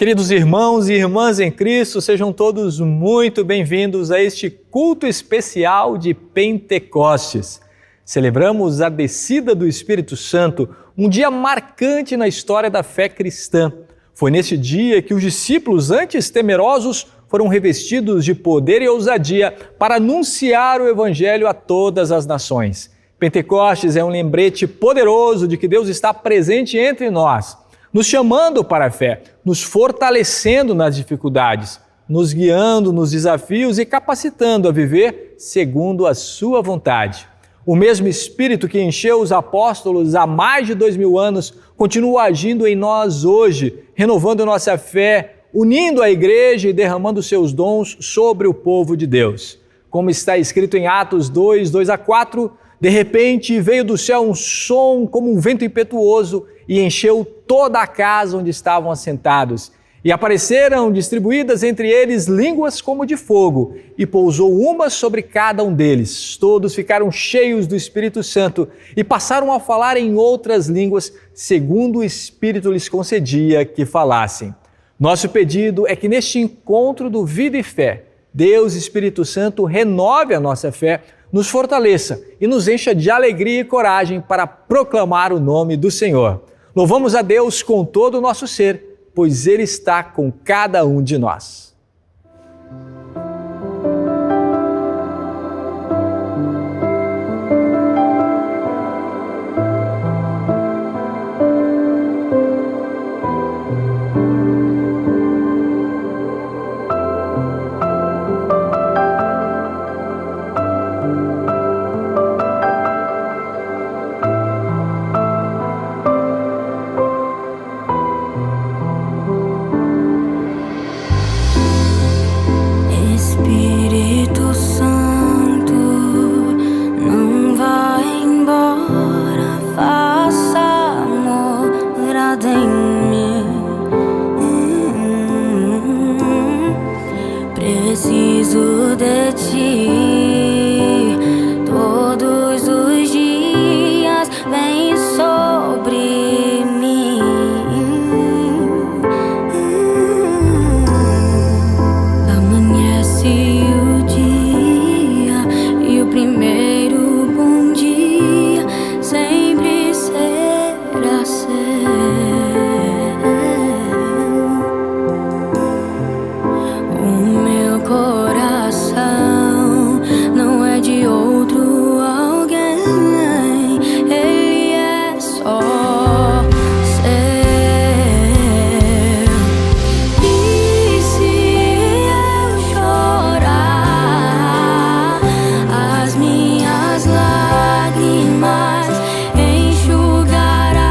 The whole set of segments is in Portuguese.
Queridos irmãos e irmãs em Cristo, sejam todos muito bem-vindos a este culto especial de Pentecostes. Celebramos a descida do Espírito Santo, um dia marcante na história da fé cristã. Foi nesse dia que os discípulos, antes temerosos, foram revestidos de poder e ousadia para anunciar o Evangelho a todas as nações. Pentecostes é um lembrete poderoso de que Deus está presente entre nós, nos chamando para a fé, nos fortalecendo nas dificuldades, nos guiando nos desafios e capacitando a viver segundo a sua vontade. O mesmo Espírito que encheu os apóstolos há mais de 2000 anos continua agindo em nós hoje, renovando nossa fé, unindo a igreja e derramando seus dons sobre o povo de Deus. Como está escrito em Atos 2, 2-4, de repente veio do céu um som como um vento impetuoso e encheu toda a casa onde estavam assentados. E apareceram distribuídas entre eles línguas como de fogo, e pousou uma sobre cada um deles. Todos ficaram cheios do Espírito Santo e passaram a falar em outras línguas, segundo o Espírito lhes concedia que falassem. Nosso pedido é que neste encontro do Vida e Fé, Deus Espírito Santo renove a nossa fé, nos fortaleça e nos encha de alegria e coragem para proclamar o nome do Senhor. Louvamos a Deus com todo o nosso ser, pois Ele está com cada um de nós. Preciso de ti, todos os dias vem sobre mim. Amanhece o dia e o primeiro bom dia sempre será seu. Coração não é de outro alguém, ele é só seu. E se eu chorar, as minhas lágrimas enxugará.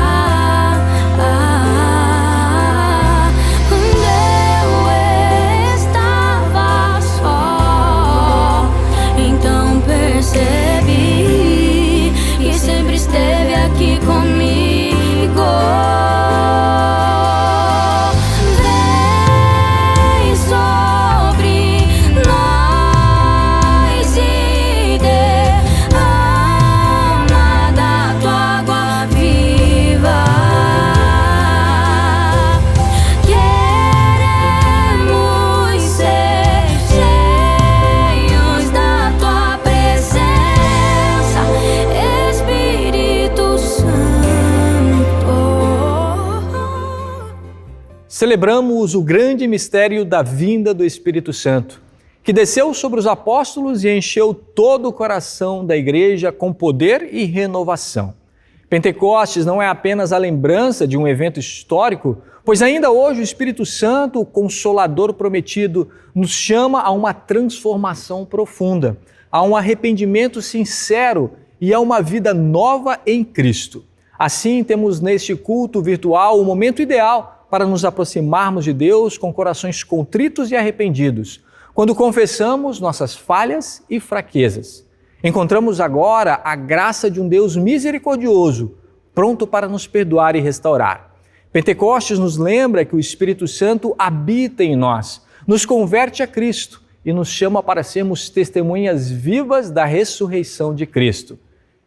Quando eu estava só, então percebi que sempre esteve aqui comigo. Vem sobre nós e derrama da tua água viva. Queremos ser cheios da tua presença, Espírito Santo. Celebramos o grande mistério da vinda do Espírito Santo, que desceu sobre os apóstolos e encheu todo o coração da igreja com poder e renovação. Pentecostes não é apenas a lembrança de um evento histórico, pois ainda hoje o Espírito Santo, o Consolador prometido, nos chama a uma transformação profunda, a um arrependimento sincero e a uma vida nova em Cristo. Assim, temos neste culto virtual o momento ideal para nos aproximarmos de Deus com corações contritos e arrependidos, quando confessamos nossas falhas e fraquezas. Encontramos agora a graça de um Deus misericordioso, pronto para nos perdoar e restaurar. Pentecostes nos lembra que o Espírito Santo habita em nós, nos converte a Cristo e nos chama para sermos testemunhas vivas da ressurreição de Cristo.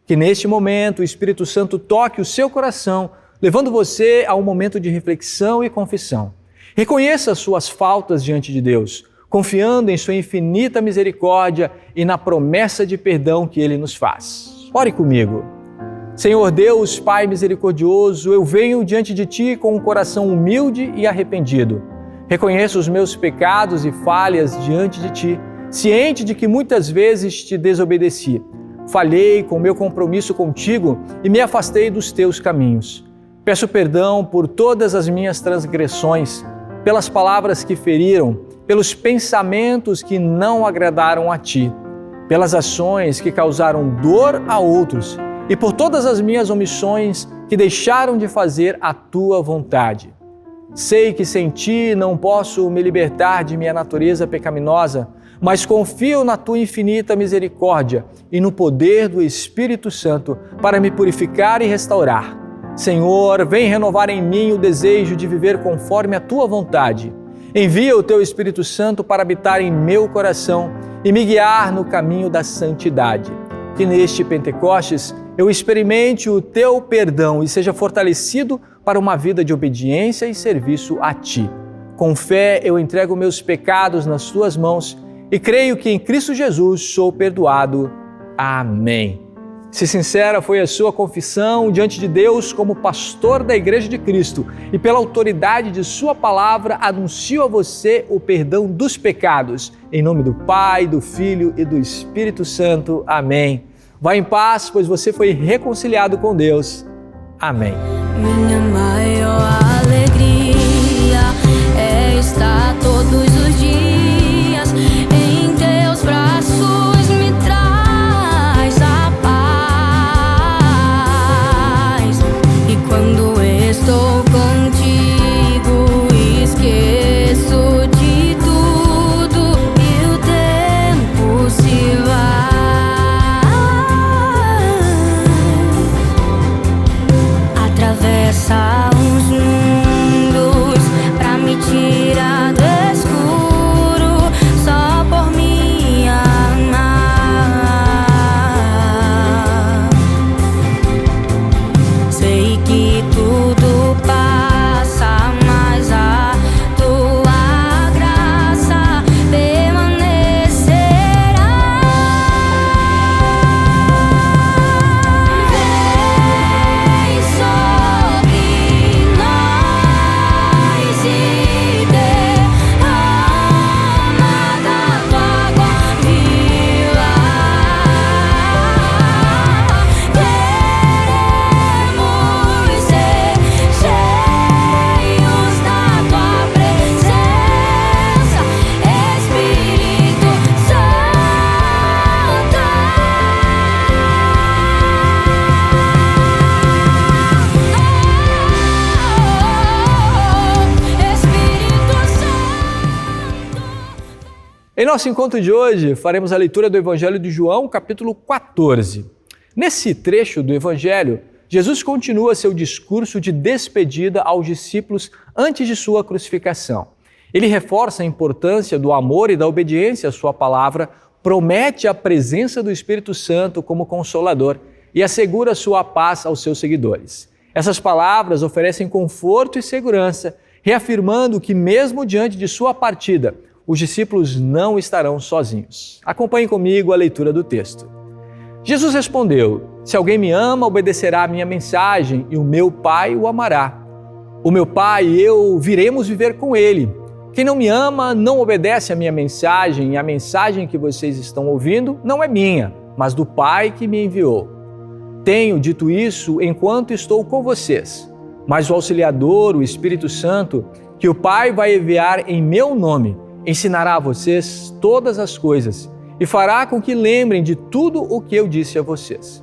Que neste momento o Espírito Santo toque o seu coração, levando você a um momento de reflexão e confissão. Reconheça suas faltas diante de Deus, confiando em sua infinita misericórdia e na promessa de perdão que Ele nos faz. Ore comigo. Senhor Deus, Pai misericordioso, eu venho diante de Ti com um coração humilde e arrependido. Reconheço os meus pecados e falhas diante de Ti, ciente de que muitas vezes Te desobedeci. Falhei com o meu compromisso contigo e me afastei dos Teus caminhos. Peço perdão por todas as minhas transgressões, pelas palavras que feriram, pelos pensamentos que não agradaram a Ti, pelas ações que causaram dor a outros e por todas as minhas omissões que deixaram de fazer a Tua vontade. Sei que sem Ti não posso me libertar de minha natureza pecaminosa, mas confio na Tua infinita misericórdia e no poder do Espírito Santo para me purificar e restaurar. Senhor, vem renovar em mim o desejo de viver conforme a Tua vontade. Envia o Teu Espírito Santo para habitar em meu coração e me guiar no caminho da santidade. Que neste Pentecostes eu experimente o Teu perdão e seja fortalecido para uma vida de obediência e serviço a Ti. Com fé eu entrego meus pecados nas Tuas mãos e creio que em Cristo Jesus sou perdoado. Amém. Se sincera foi a sua confissão diante de Deus como pastor da Igreja de Cristo e pela autoridade de sua palavra anuncio a você o perdão dos pecados. Em nome do Pai, do Filho e do Espírito Santo. Amém. Vá em paz, pois você foi reconciliado com Deus. Amém. Minha maior alegria é estar todos os dias em Teus braços, me traz a paz. E quando estou contigo, esqueço de tudo e o tempo se vai. Atravessa os mundos pra me tirar do escuro, só por me amar. Sei que tudo passa, mas a Tua graça permanecerá. Vem sobre nós e derrama da Tua água viva. Queremos ser cheios da Tua presença, Espírito Santo. Espírito Santo. Em nosso encontro de hoje, faremos a leitura do Evangelho de João, capítulo 14. Nesse trecho do Evangelho, Jesus continua seu discurso de despedida aos discípulos antes de sua crucificação. Ele reforça a importância do amor e da obediência à sua palavra, promete a presença do Espírito Santo como consolador e assegura sua paz aos seus seguidores. Essas palavras oferecem conforto e segurança, reafirmando que mesmo diante de sua partida, os discípulos não estarão sozinhos. Acompanhe comigo a leitura do texto. Jesus respondeu: se alguém me ama, obedecerá à minha mensagem e o meu Pai o amará. O meu Pai e eu viremos viver com ele. Quem não me ama não obedece à minha mensagem e a mensagem que vocês estão ouvindo não é minha, mas do Pai que me enviou. Tenho dito isso enquanto estou com vocês, mas o Auxiliador, o Espírito Santo, que o Pai vai enviar em meu nome, ensinará a vocês todas as coisas e fará com que lembrem de tudo o que eu disse a vocês.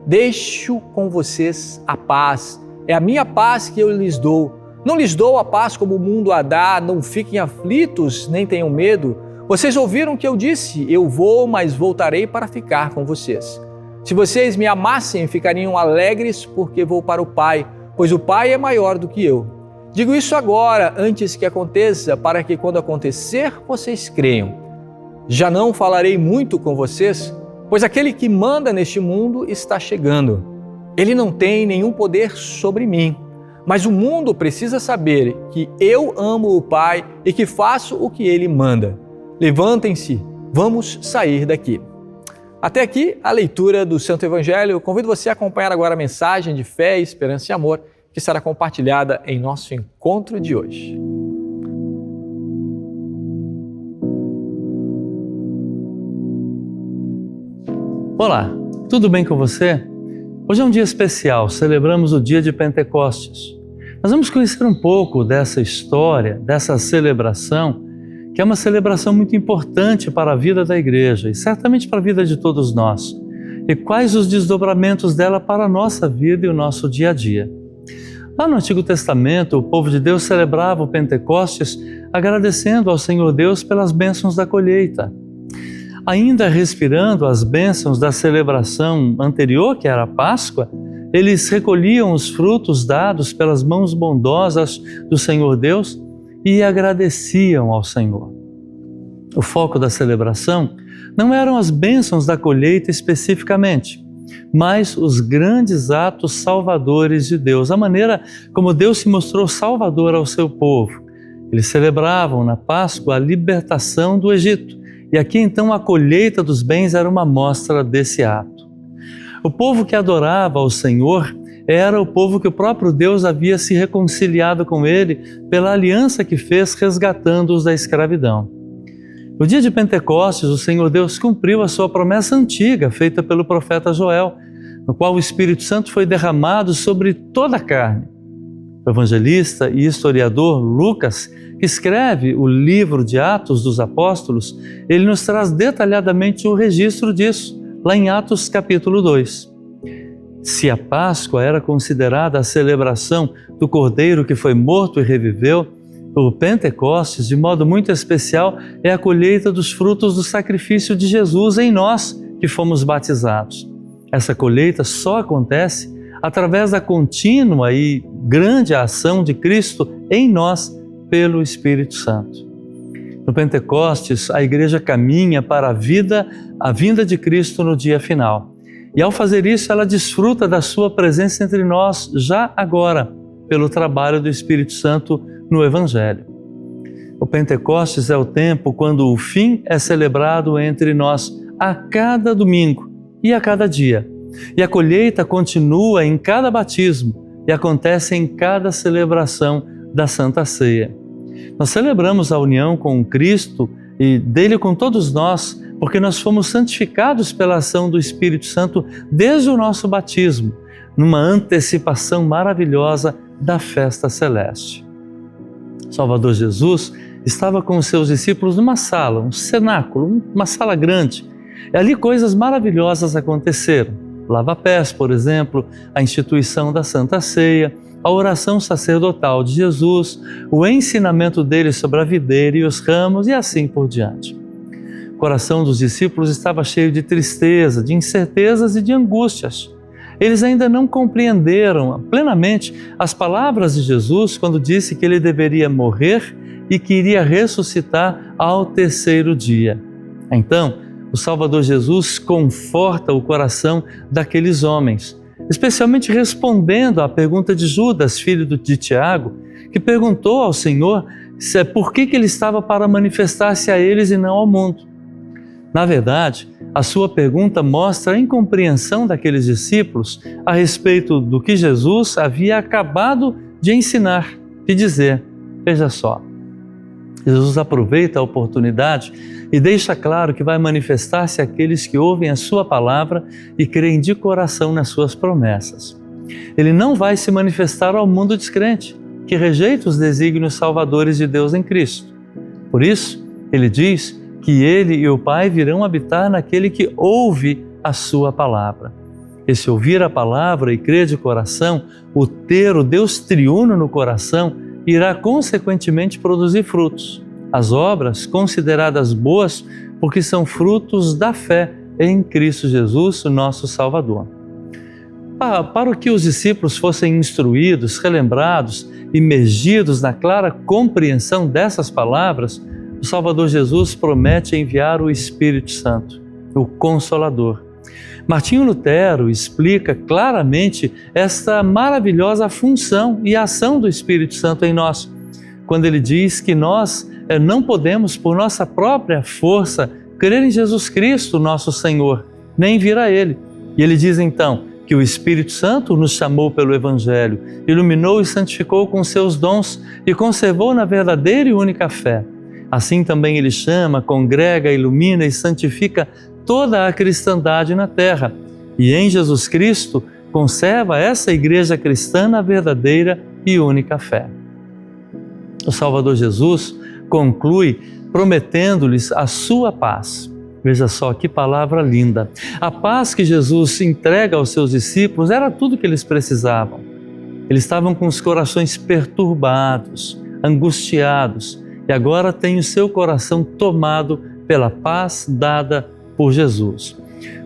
Deixo com vocês a paz, é a minha paz que eu lhes dou. Não lhes dou a paz como o mundo a dá, não fiquem aflitos, nem tenham medo. Vocês ouviram o que eu disse, eu vou, mas voltarei para ficar com vocês. Se vocês me amassem, ficariam alegres porque vou para o Pai, pois o Pai é maior do que eu. Digo isso agora, antes que aconteça, para que quando acontecer, vocês creiam. Já não falarei muito com vocês, pois aquele que manda neste mundo está chegando. Ele não tem nenhum poder sobre mim, mas o mundo precisa saber que eu amo o Pai e que faço o que Ele manda. Levantem-se, vamos sair daqui. Até aqui a leitura do Santo Evangelho. Eu convido você a acompanhar agora a mensagem de fé, esperança e amor que será compartilhada em nosso encontro de hoje. Olá, tudo bem com você? Hoje é um dia especial, celebramos o dia de Pentecostes. Nós vamos conhecer um pouco dessa história, dessa celebração, que é uma celebração muito importante para a vida da igreja e certamente para a vida de todos nós. E quais os desdobramentos dela para a nossa vida e o nosso dia a dia. Lá no Antigo Testamento, o povo de Deus celebrava o Pentecostes agradecendo ao Senhor Deus pelas bênçãos da colheita. Ainda respirando as bênçãos da celebração anterior, que era a Páscoa, eles recolhiam os frutos dados pelas mãos bondosas do Senhor Deus e agradeciam ao Senhor. O foco da celebração não eram as bênçãos da colheita especificamente, mas os grandes atos salvadores de Deus, a maneira como Deus se mostrou salvador ao seu povo. Eles celebravam na Páscoa a libertação do Egito, e aqui então a colheita dos bens era uma mostra desse ato. O povo que adorava ao Senhor era o povo que o próprio Deus havia se reconciliado com ele pela aliança que fez resgatando-os da escravidão. No dia de Pentecostes, o Senhor Deus cumpriu a sua promessa antiga feita pelo profeta Joel, no qual o Espírito Santo foi derramado sobre toda a carne. O evangelista e historiador Lucas, que escreve o livro de Atos dos Apóstolos, ele nos traz detalhadamente o registro disso, lá em Atos capítulo 2. Se a Páscoa era considerada a celebração do Cordeiro que foi morto e reviveu, o Pentecostes, de modo muito especial, é a colheita dos frutos do sacrifício de Jesus em nós que fomos batizados. Essa colheita só acontece através da contínua e grande ação de Cristo em nós pelo Espírito Santo. No Pentecostes, a igreja caminha para a vinda de Cristo no dia final. E ao fazer isso, ela desfruta da sua presença entre nós já agora, pelo trabalho do Espírito Santo no Evangelho. O Pentecostes é o tempo quando o fim é celebrado entre nós a cada domingo e a cada dia. E a colheita continua em cada batismo e acontece em cada celebração da Santa Ceia. Nós celebramos a união com Cristo e dele com todos nós, porque nós fomos santificados pela ação do Espírito Santo desde o nosso batismo, numa antecipação maravilhosa da festa celeste. Salvador Jesus estava com os seus discípulos numa sala, um cenáculo, uma sala grande. E ali coisas maravilhosas aconteceram. Lava-pés, por exemplo, a instituição da Santa Ceia, a oração sacerdotal de Jesus, o ensinamento dele sobre a videira e os ramos e assim por diante. O coração dos discípulos estava cheio de tristeza, de incertezas e de angústias. Eles ainda não compreenderam plenamente as palavras de Jesus quando disse que ele deveria morrer e que iria ressuscitar ao terceiro dia. Então, o Salvador Jesus conforta o coração daqueles homens, especialmente respondendo à pergunta de Judas, filho de Tiago, que perguntou ao Senhor por que ele estava para manifestar-se a eles e não ao mundo. Na verdade, a sua pergunta mostra a incompreensão daqueles discípulos a respeito do que Jesus havia acabado de ensinar e dizer. Veja só, Jesus aproveita a oportunidade e deixa claro que vai manifestar-se àqueles que ouvem a sua palavra e creem de coração nas suas promessas. Ele não vai se manifestar ao mundo descrente, que rejeita os desígnios salvadores de Deus em Cristo. Por isso, ele diz que ele e o Pai virão habitar naquele que ouve a sua palavra. Esse ouvir a palavra e crer de coração, o ter o Deus triuno no coração, irá consequentemente produzir frutos. As obras consideradas boas porque são frutos da fé em Cristo Jesus, o nosso Salvador. Para que os discípulos fossem instruídos, relembrados, imergidos na clara compreensão dessas palavras, o Salvador Jesus promete enviar o Espírito Santo, o Consolador, Martinho Lutero explica claramente esta maravilhosa função e ação do Espírito Santo em nós, quando ele diz que nós não podemos, por nossa própria força, crer em Jesus Cristo, nosso Senhor, nem vir a Ele. E ele diz então que o Espírito Santo nos chamou pelo Evangelho, iluminou e santificou com seus dons e conservou na verdadeira e única fé. Assim também ele chama, congrega, ilumina e santifica toda a cristandade na terra. E em Jesus Cristo conserva essa igreja cristã na verdadeira e única fé. O Salvador Jesus conclui prometendo-lhes a sua paz. Veja só que palavra linda. A paz que Jesus entrega aos seus discípulos era tudo que eles precisavam. Eles estavam com os corações perturbados, angustiados, e agora têm o seu coração tomado pela paz dada por Jesus.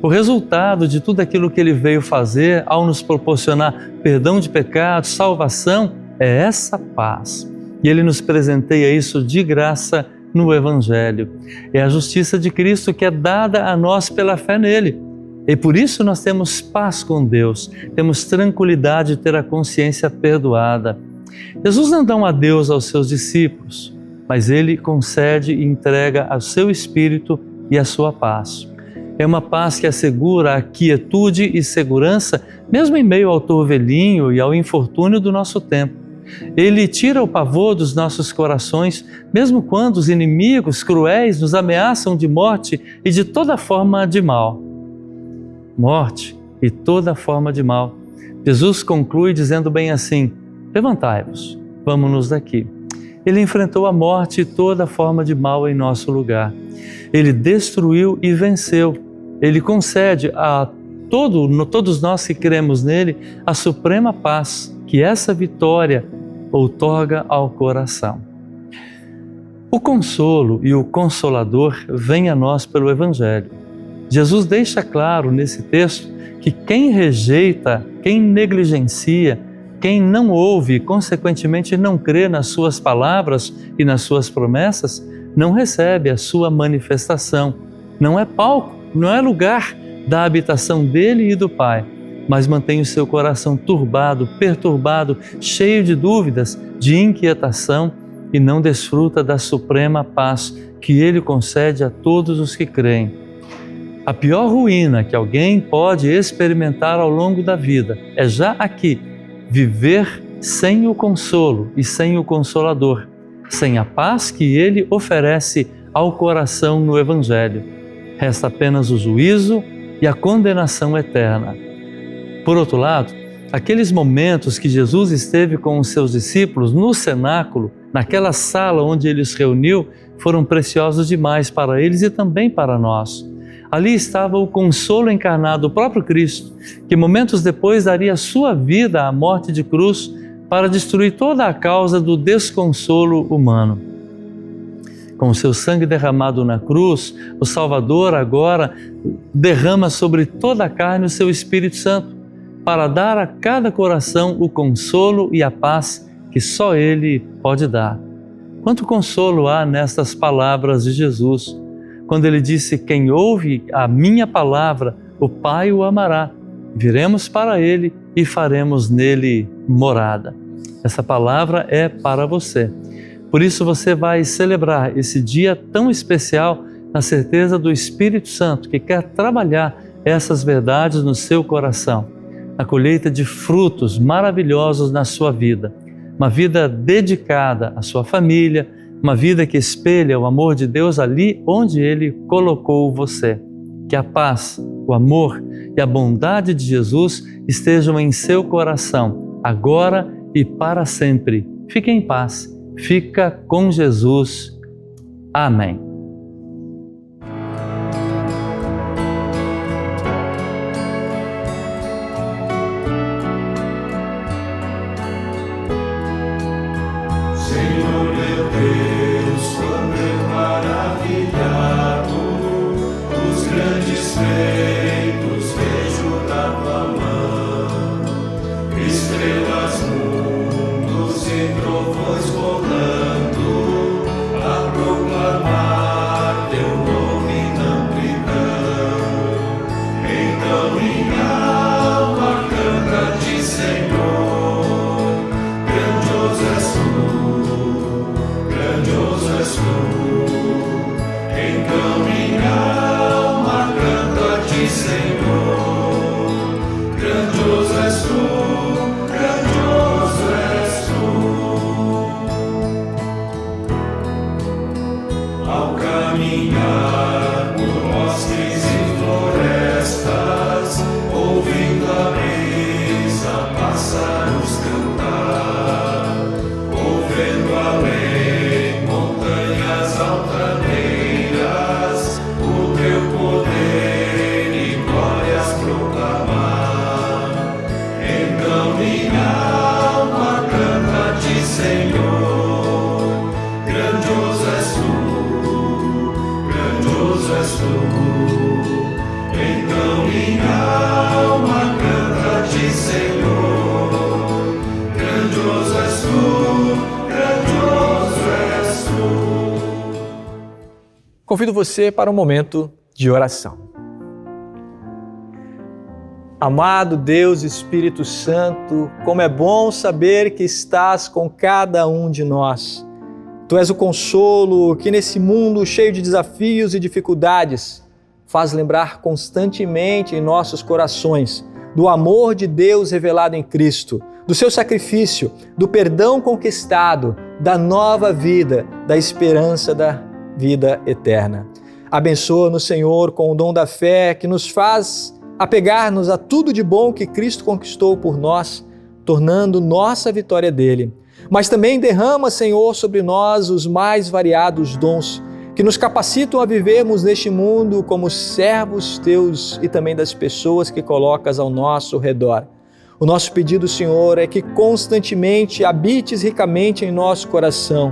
O resultado de tudo aquilo que ele veio fazer ao nos proporcionar perdão de pecados, salvação, é essa paz. E ele nos presenteia isso de graça no Evangelho. É a justiça de Cristo que é dada a nós pela fé nele. E por isso nós temos paz com Deus, temos tranquilidade de ter a consciência perdoada. Jesus não dá um adeus aos seus discípulos, mas ele concede e entrega o seu Espírito e a sua paz. É uma paz que assegura a quietude e segurança, mesmo em meio ao turvelinho e ao infortúnio do nosso tempo. Ele tira o pavor dos nossos corações, mesmo quando os inimigos cruéis nos ameaçam de morte e de toda forma de mal. Morte e toda forma de mal. Jesus conclui dizendo bem assim: levantai-vos, vamos-nos daqui. Ele enfrentou a morte e toda forma de mal em nosso lugar. Ele destruiu e venceu. Ele concede a todos nós que cremos nele a suprema paz que essa vitória outorga ao coração. O consolo e o Consolador vêm a nós pelo Evangelho. Jesus deixa claro nesse texto que quem rejeita, quem negligencia, quem não ouve e, consequentemente, não crê nas suas palavras e nas suas promessas, não recebe a sua manifestação. Não é palco, não é lugar da habitação dele e do Pai, mas mantém o seu coração turbado, perturbado, cheio de dúvidas, de inquietação e não desfruta da suprema paz que ele concede a todos os que creem. A pior ruína que alguém pode experimentar ao longo da vida é já aqui, viver sem o consolo e sem o Consolador, sem a paz que ele oferece ao coração no Evangelho. Resta apenas o juízo e a condenação eterna. Por outro lado, aqueles momentos que Jesus esteve com os seus discípulos no cenáculo, naquela sala onde ele os reuniu, foram preciosos demais para eles e também para nós. Ali estava o consolo encarnado, o próprio Cristo, que momentos depois daria sua vida à morte de cruz para destruir toda a causa do desconsolo humano. Com o seu sangue derramado na cruz, o Salvador agora derrama sobre toda a carne o seu Espírito Santo, para dar a cada coração o consolo e a paz que só Ele pode dar. Quanto consolo há nestas palavras de Jesus, quando Ele disse: quem ouve a minha palavra, o Pai o amará. Viremos para Ele e faremos nele morada. Essa palavra é para você. Por isso você vai celebrar esse dia tão especial na certeza do Espírito Santo, que quer trabalhar essas verdades no seu coração, na colheita de frutos maravilhosos na sua vida. Uma vida dedicada à sua família, uma vida que espelha o amor de Deus ali onde Ele colocou você. Que a paz, o amor e a bondade de Jesus estejam em seu coração, agora e para sempre. Fique em paz, fica com Jesus. Amém. Proclamar teu nome na amplidão, em caminhar por bosques e florestas, ouvindo a brisa, pássaros cantar, ouvendo além montanhas altaneiras, o teu poder e glórias proclamar. Então minha alma canta-te, Senhor, grandioso és tu. Então minha alma canta-te, Senhor, grandioso és tu. Convido você para um momento de oração. Amado Deus Espírito Santo, como é bom saber que estás com cada um de nós. Tu és o consolo que nesse mundo cheio de desafios e dificuldades faz lembrar constantemente em nossos corações do amor de Deus revelado em Cristo, do seu sacrifício, do perdão conquistado, da nova vida, da esperança da vida eterna. Abençoa-nos, Senhor, com o dom da fé que nos faz apegar-nos a tudo de bom que Cristo conquistou por nós, tornando nossa vitória dele. Mas também derrama, Senhor, sobre nós os mais variados dons que nos capacitam a vivermos neste mundo como servos teus e também das pessoas que colocas ao nosso redor. O nosso pedido, Senhor, é que constantemente habites ricamente em nosso coração.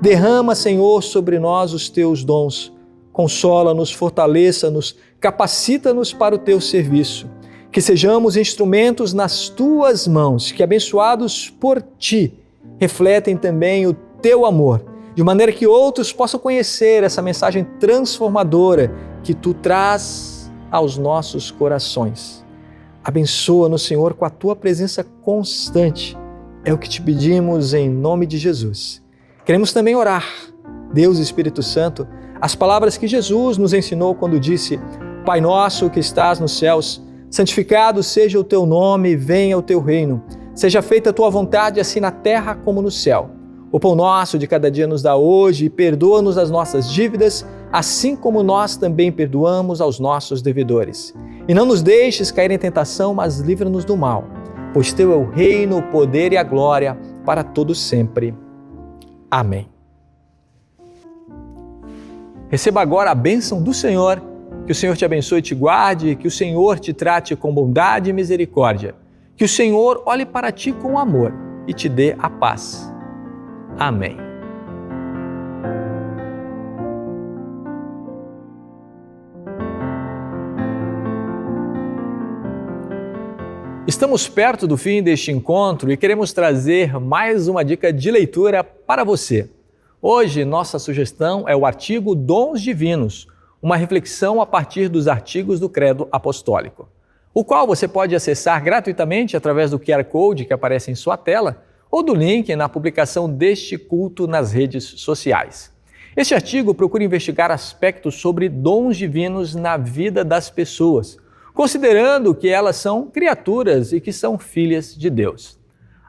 Derrama, Senhor, sobre nós os teus dons. Consola-nos, fortaleça-nos, capacita-nos para o teu serviço. Que sejamos instrumentos nas tuas mãos, que abençoados por ti, refletem também o teu amor, de maneira que outros possam conhecer essa mensagem transformadora que tu traz aos nossos corações. Abençoa-nos, Senhor, com a tua presença constante. É o que te pedimos em nome de Jesus. Queremos também orar, Deus Espírito Santo, as palavras que Jesus nos ensinou quando disse: Pai nosso que estás nos céus, santificado seja o teu nome, venha o teu reino. Seja feita a tua vontade, assim na terra como no céu. O pão nosso de cada dia nos dá hoje e perdoa-nos as nossas dívidas, assim como nós também perdoamos aos nossos devedores. E não nos deixes cair em tentação, mas livra-nos do mal, pois teu é o reino, o poder e a glória para todos sempre. Amém. Receba agora a bênção do Senhor, que o Senhor te abençoe e te guarde, que o Senhor te trate com bondade e misericórdia, que o Senhor olhe para ti com amor e te dê a paz. Amém. Estamos perto do fim deste encontro e queremos trazer mais uma dica de leitura para você. Hoje, nossa sugestão é o artigo Dons Divinos, uma reflexão a partir dos artigos do Credo Apostólico, o qual você pode acessar gratuitamente através do QR Code que aparece em sua tela ou do link na publicação deste culto nas redes sociais. Este artigo procura investigar aspectos sobre dons divinos na vida das pessoas, considerando que elas são criaturas e que são filhas de Deus.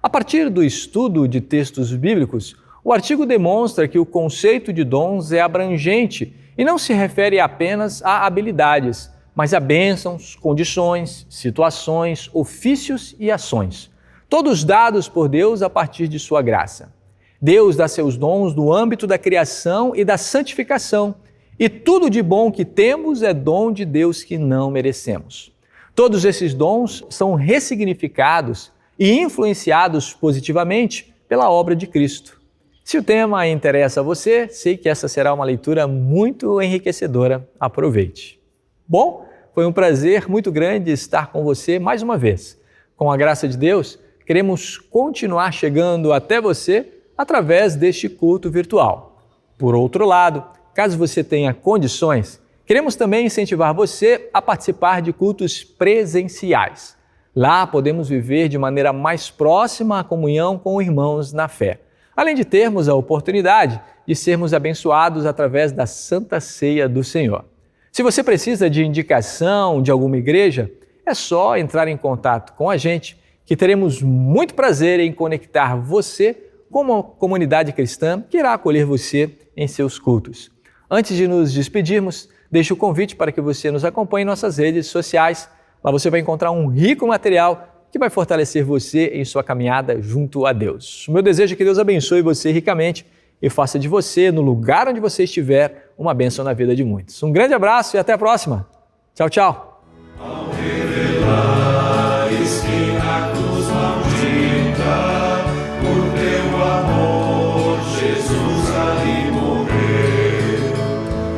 A partir do estudo de textos bíblicos, o artigo demonstra que o conceito de dons é abrangente e não se refere apenas a habilidades, mas a bênçãos, condições, situações, ofícios e ações, todos dados por Deus a partir de sua graça. Deus dá seus dons no âmbito da criação e da santificação, e tudo de bom que temos é dom de Deus que não merecemos. Todos esses dons são ressignificados e influenciados positivamente pela obra de Cristo. Se o tema interessa a você, sei que essa será uma leitura muito enriquecedora. Aproveite. Bom, foi um prazer muito grande estar com você mais uma vez. Com a graça de Deus, queremos continuar chegando até você através deste culto virtual. Por outro lado, caso você tenha condições, queremos também incentivar você a participar de cultos presenciais. Lá podemos viver de maneira mais próxima a comunhão com irmãos na fé, além de termos a oportunidade de sermos abençoados através da Santa Ceia do Senhor. Se você precisa de indicação de alguma igreja, é só entrar em contato com a gente, que teremos muito prazer em conectar você com uma comunidade cristã que irá acolher você em seus cultos. Antes de nos despedirmos, deixo o convite para que você nos acompanhe em nossas redes sociais. Lá você vai encontrar um rico material que vai fortalecer você em sua caminhada junto a Deus. O meu desejo é que Deus abençoe você ricamente e faça de você, no lugar onde você estiver, uma bênção na vida de muitos. Um grande abraço e até a próxima. Tchau, tchau. Ao revelares que na cruz maldita, por teu amor, Jesus ali morreu.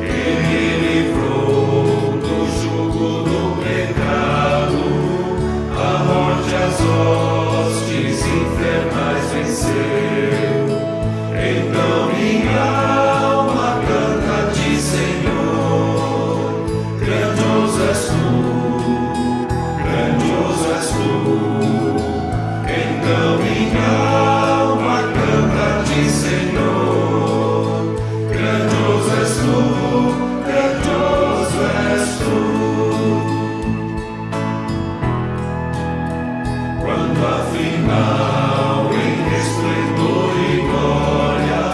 Ele livrou do jugo do pecado, a morte, as hostes infernais venceu. Então minha alma canta-te, Senhor, grandioso és tu, grandioso és tu. Então minha alma canta-te, Senhor, grandioso és tu, grandioso és tu. Quando afinal em resplendor e glória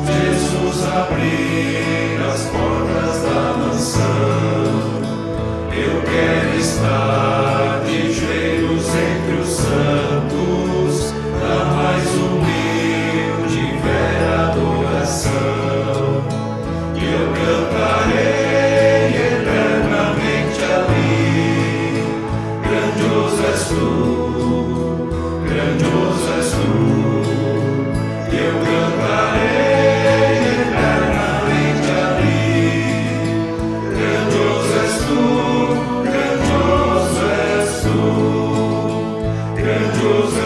Jesus abrir as portas da mansão, eu quero estar de joelhos entre os santos, na mais humilde vera adoração. E eu cantarei eternamente ali, grandioso és tu, grandioso és tu. E eu cantarei eternamente ali, grandioso és tu, grandioso és tu, grandioso